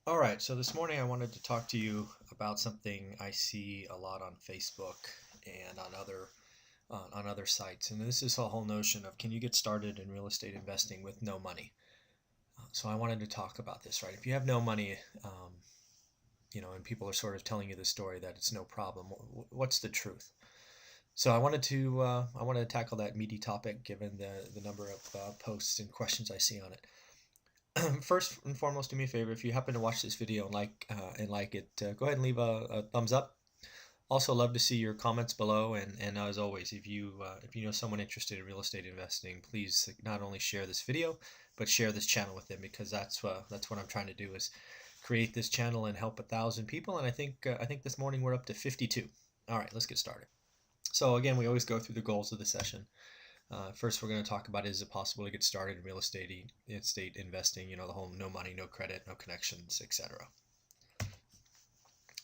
All right, so this morning I wanted to talk to you about something I see a lot on Facebook and on other sites, and this is the whole notion of can you get started in real estate investing with no money? So I wanted to talk about this, right? If you have no money, and people are sort of telling you the story that it's no problem, what's the truth? So I wanted to tackle that meaty topic given the number of posts and questions I see on it. First and foremost, do me a favor. If you happen to watch this video and like it, go ahead and leave a thumbs up. Also, love to see your comments below. And as always, if you know someone interested in real estate investing, please not only share this video, but share this channel with them, because that's what I'm trying to do, is create this channel and help 1,000 people. And I think this morning we're up to 52. All right, let's get started. So again, we always go through the goals of the session. First, we're going to talk about, is it possible to get started in real estate investing, the whole no money, no credit, no connections, etc.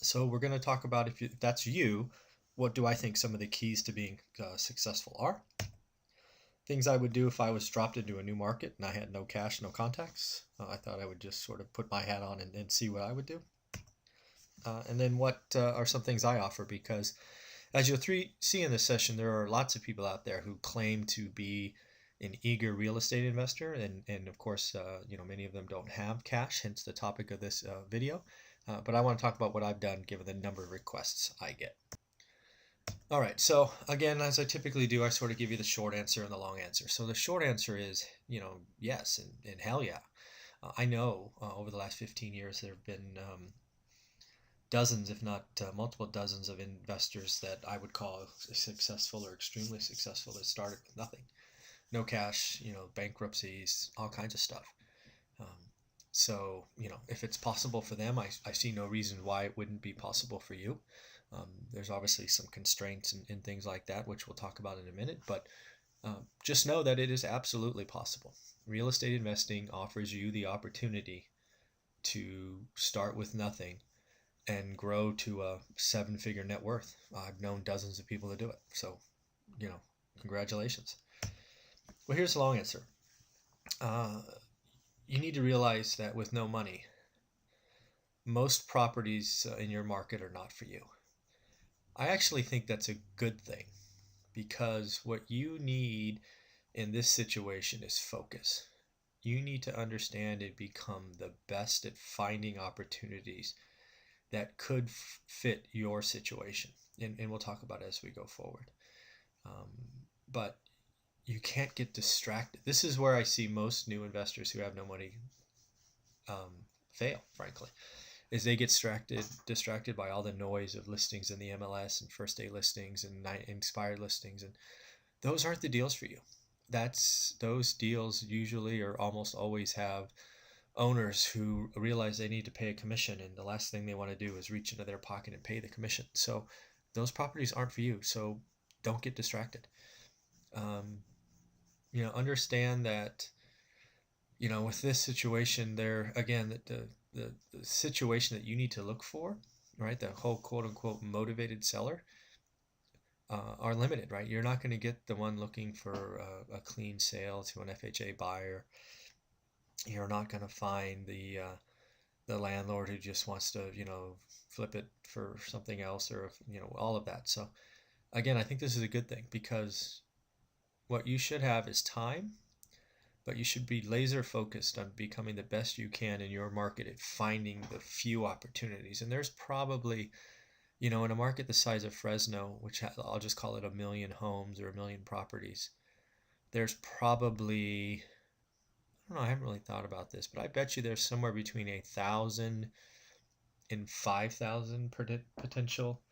So we're going to talk about, if that's you, what do I think some of the keys to being successful are? Things I would do if I was dropped into a new market and I had no cash, no contacts. I thought I would just sort of put my hat on and see what I would do. And then what are some things I offer, because as you'll see in this session, there are lots of people out there who claim to be an eager real estate investor, and of course, many of them don't have cash, hence the topic of this video. But I want to talk about what I've done given the number of requests I get. All right, so again, as I typically do, I sort of give you the short answer and the long answer. So the short answer is, yes, and hell yeah. I know over the last 15 years there have been dozens, if not multiple dozens, of investors that I would call successful or extremely successful that started with nothing. No cash, bankruptcies, all kinds of stuff. So, if it's possible for them, I see no reason why it wouldn't be possible for you. There's obviously some constraints and things like that, which we'll talk about in a minute, but just know that it is absolutely possible. Real estate investing offers you the opportunity to start with nothing and grow to a 7-figure net worth. I've known dozens of people to do it. So, congratulations. Well, here's the long answer. You need to realize that with no money, most properties in your market are not for you. I actually think that's a good thing, because what you need in this situation is focus. You need to understand and become the best at finding opportunities that could fit your situation. And we'll talk about it as we go forward. But you can't get distracted. This is where I see most new investors who have no money fail, frankly, is they get distracted by all the noise of listings in the MLS and first day listings and expired listings. And those aren't the deals for you. Those deals usually or almost always have owners who realize they need to pay a commission, and the last thing they want to do is reach into their pocket and pay the commission. So those properties aren't for you. So don't get distracted. Understand that, with this situation there, again, the situation that you need to look for, right? The whole quote unquote motivated seller are limited, right? You're not going to get the one looking for a clean sale to an FHA buyer. You're not going to find the landlord who just wants to, flip it for something else, or, all of that. So again, I think this is a good thing, because what you should have is time, but you should be laser focused on becoming the best you can in your market at finding the few opportunities. And there's probably, in a market the size of Fresno, which I'll just call it 1 million homes or 1 million properties, there's probably, I don't know, I haven't really thought about this, but I bet you there's somewhere between 1,000 and 5,000 potential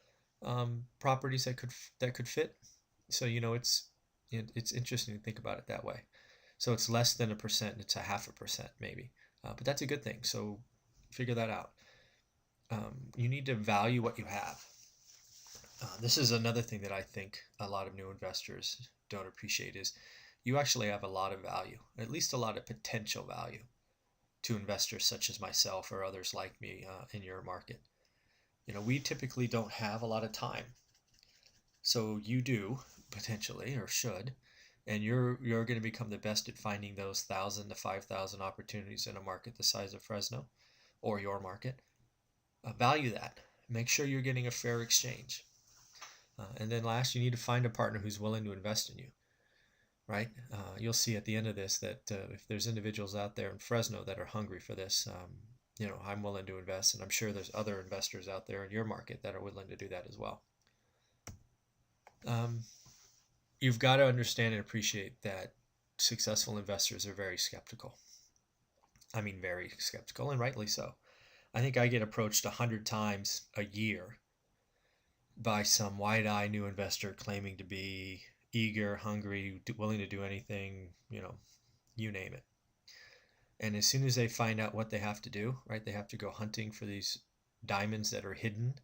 properties that could fit. So it's interesting to think about it that way. So it's less than 1%; it's 0.5% maybe, but that's a good thing. So figure that out. You need to value what you have. This is another thing that I think a lot of new investors don't appreciate, is you actually have a lot of value, at least a lot of potential value, to investors such as myself or others like me in your market. We typically don't have a lot of time. So you do, potentially, or should, and you're going to become the best at finding those 1,000 to 5,000 opportunities in a market the size of Fresno, or your market. Value that. Make sure you're getting a fair exchange. And then last, you need to find a partner who's willing to invest in you, right? You'll see at the end of this that if there's individuals out there in Fresno that are hungry for this, I'm willing to invest, and I'm sure there's other investors out there in your market that are willing to do that as well. You've got to understand and appreciate that successful investors are very skeptical. I mean, very skeptical, and rightly so. I think I get approached 100 times a year by some wide-eyed new investor claiming to be eager, hungry, willing to do anything, you name it. And as soon as they find out what they have to do, right, they have to go hunting for these diamonds that are hidden.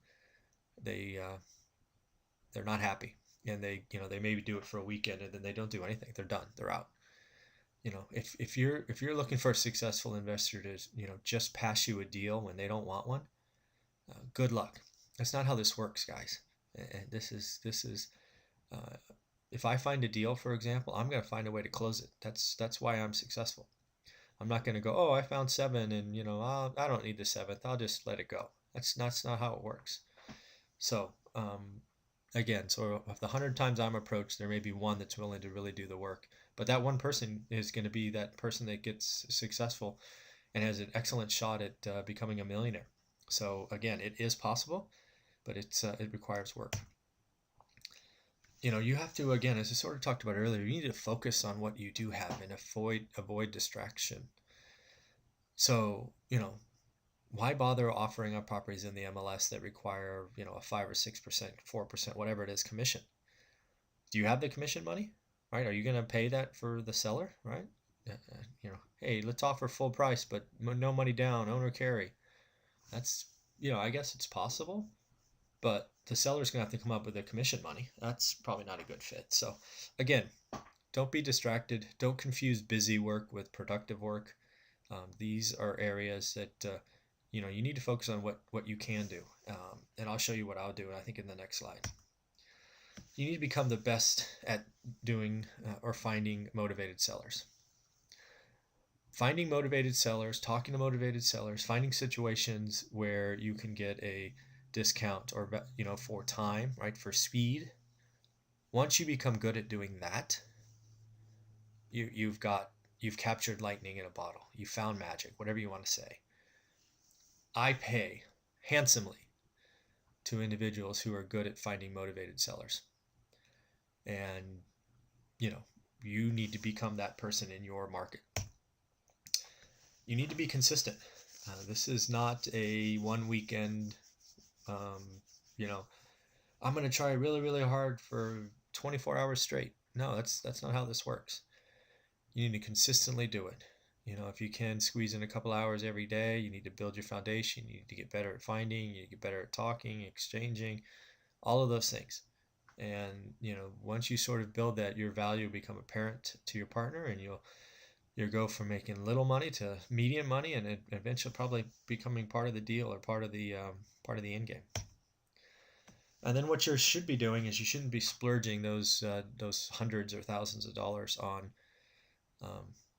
They're not happy, and they maybe do it for a weekend and then they don't do anything. They're done. They're out. If you're looking for a successful investor to just pass you a deal when they don't want one, good luck. That's not how this works, guys. And this is if I find a deal, for example, I'm going to find a way to close it. That's why I'm successful. I'm not going to go, oh, I found 7 and I don't need the 7th. I'll just let it go. That's not how it works. So again, so of the 100 times I'm approached, there may be one that's willing to really do the work. But that one person is going to be that person that gets successful and has an excellent shot at becoming a millionaire. So again, it is possible, but it requires work. You have to, again, as I sort of talked about earlier, you need to focus on what you do have and avoid distraction. So, why bother offering up properties in the MLS that require, a 5 or 6%, 4%, whatever it is, commission? Do you have the commission money, right? Are you going to pay that for the seller, right? Hey, let's offer full price, but no money down, owner carry. That's, I guess it's possible, but the seller's going to have to come up with the commission money. That's probably not a good fit. So again, don't be distracted. Don't confuse busy work with productive work. These are areas that, you need to focus on what you can do. And I'll show you what I'll do, I think, in the next slide. You need to become the best at doing or finding motivated sellers. Finding motivated sellers, talking to motivated sellers, finding situations where you can get a discount or, for time, right, for speed. Once you become good at doing that, you've captured lightning in a bottle. You found magic, whatever you want to say. I pay handsomely to individuals who are good at finding motivated sellers. And, you need to become that person in your market. You need to be consistent. This is not a one weekend, I'm going to try really, really hard for 24 hours straight. No, that's not how this works. You need to consistently do it. If you can squeeze in a couple hours every day, you need to build your foundation. You need to get better at finding, you need to get better at talking, exchanging, all of those things. And, once you sort of build that, your value will become apparent to your partner, and you'll go from making little money to medium money, and eventually probably becoming part of the deal or part of the end game. And then what you should be doing is you shouldn't be splurging those hundreds or thousands of dollars on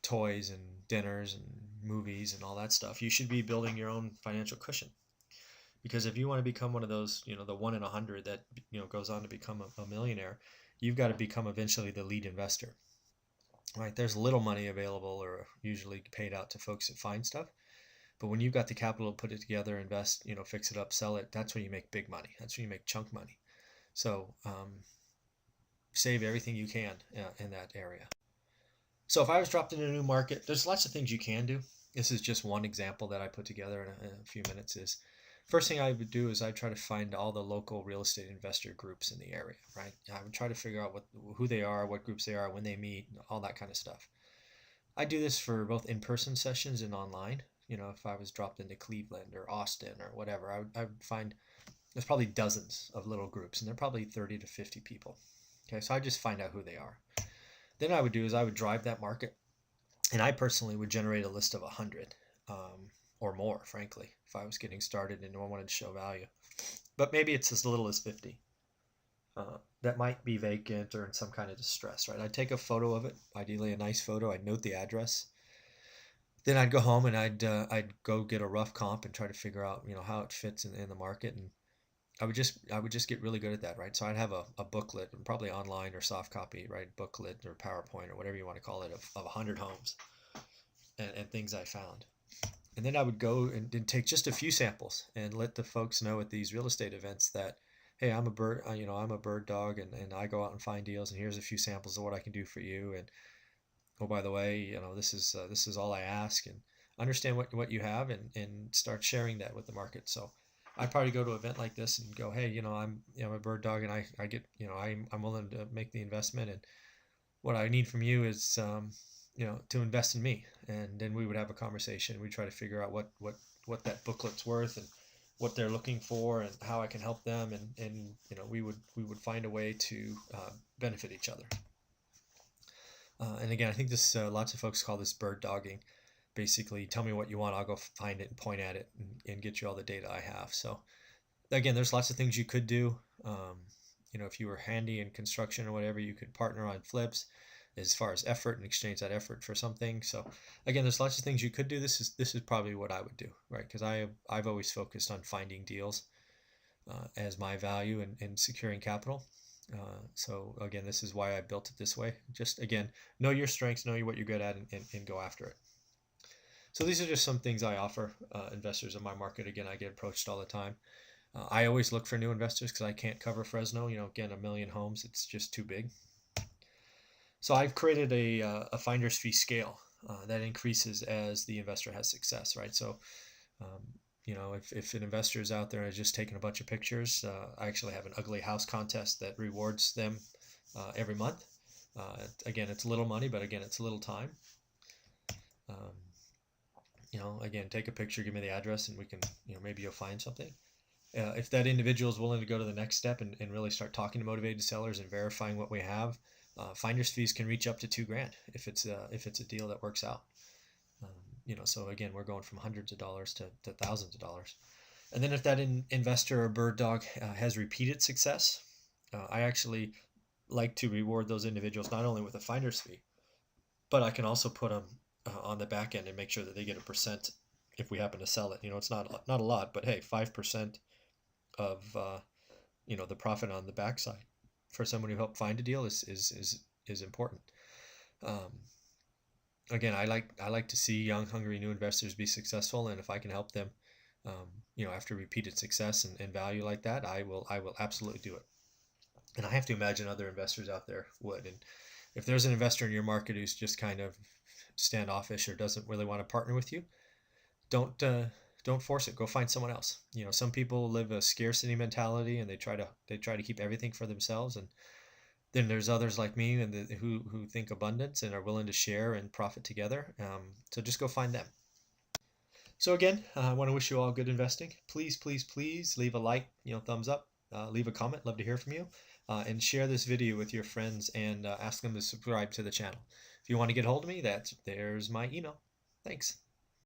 toys and dinners and movies and all that stuff. You should be building your own financial cushion. Because if you want to become one of those, the 1 in 100 that, goes on to become a millionaire, you've got to become eventually the lead investor, right? There's little money available or usually paid out to folks that find stuff. But when you've got the capital to put it together, invest, fix it up, sell it, that's when you make big money. That's when you make chunk money. So save everything you can in that area. So if I was dropped into a new market, there's lots of things you can do. This is just one example that I put together in a few minutes. First thing I would do is I try to find all the local real estate investor groups in the area, right? I would try to figure out who they are, what groups they are, when they meet, all that kind of stuff. I do this for both in-person sessions and online. If I was dropped into Cleveland or Austin or whatever, I would find there's probably dozens of little groups, and they're probably 30 to 50 people. Okay, so I just find out who they are. Then I would do is I would drive that market, and I personally would generate a list of 100 or more, frankly, if I was getting started and no one wanted to show value. But maybe it's as little as 50 that might be vacant or in some kind of distress, right? I'd take a photo of it, ideally a nice photo. I'd note the address. Then I'd go home and I'd go get a rough comp and try to figure out, how it fits in the market. And I would just get really good at that, right? So I'd have a booklet, and probably online or soft copy, right? Booklet or PowerPoint or whatever you want to call it, of 100 homes and things I found. And then I would go and take just a few samples and let the folks know at these real estate events that, hey, I'm a bird, I'm a bird dog, and I go out and find deals, and here's a few samples of what I can do for you. And oh, by the way, this is all I ask, and understand what you have, and start sharing that with the market. So I'd probably go to an event like this and go, hey, I'm a bird dog, and I get, I'm willing to make the investment, and what I need from you is, to invest in me. And then we would have a conversation. We try to figure out what that booklet's worth, and what they're looking for, and how I can help them. And we would find a way to benefit each other. And again, I think this lots of folks call this bird dogging. Basically, tell me what you want, I'll go find it and point at it, and get you all the data I have. So again, there's lots of things you could do. If you were handy in construction or whatever, you could partner on flips as far as effort and exchange that effort for something. So again, there's lots of things you could do. This is probably what I would do, right? Because I've always focused on finding deals as my value in securing capital. So again, this is why I built it this way. Just again, know your strengths, know what you're good at, and go after it. So these are just some things I offer investors in my market. Again, I get approached all the time. I always look for new investors because I can't cover Fresno. Again, 1,000,000 homes, it's just too big. So I've created a finder's fee scale that increases as the investor has success, right? So, if an investor is out there and is just taking a bunch of pictures, I actually have an ugly house contest that rewards them every month. Again, it's little money, but again, it's little time. Again, take a picture, give me the address, and we can, maybe you'll find something. If that individual is willing to go to the next step and really start talking to motivated sellers and verifying what we have, finder's fees can reach up to $2,000 if it's a deal that works out. So again, we're going from hundreds of dollars to thousands of dollars. And then if that investor or bird dog has repeated success, I actually like to reward those individuals not only with a finder's fee, but I can also put them on the back end and make sure that they get a percent if we happen to sell it. It's not a lot, but hey, 5% of the profit on the backside for someone who helped find a deal is important. Again, I like to see young, hungry new investors be successful, and if I can help them, after repeated success and value like that, I will absolutely do it. And I have to imagine other investors out there would. And if there's an investor in your market who's just kind of standoffish or doesn't really want to partner with you, don't force it. Go find someone else. Some people live a scarcity mentality, and they try to keep everything for themselves. And then there's others like me who think abundance and are willing to share and profit together. So just go find them. So again, I want to wish you all good investing. Please, please, please leave a like, thumbs up, leave a comment. Love to hear from you, and share this video with your friends, and ask them to subscribe to the channel. If you want to get a hold of me, there's my email. Thanks.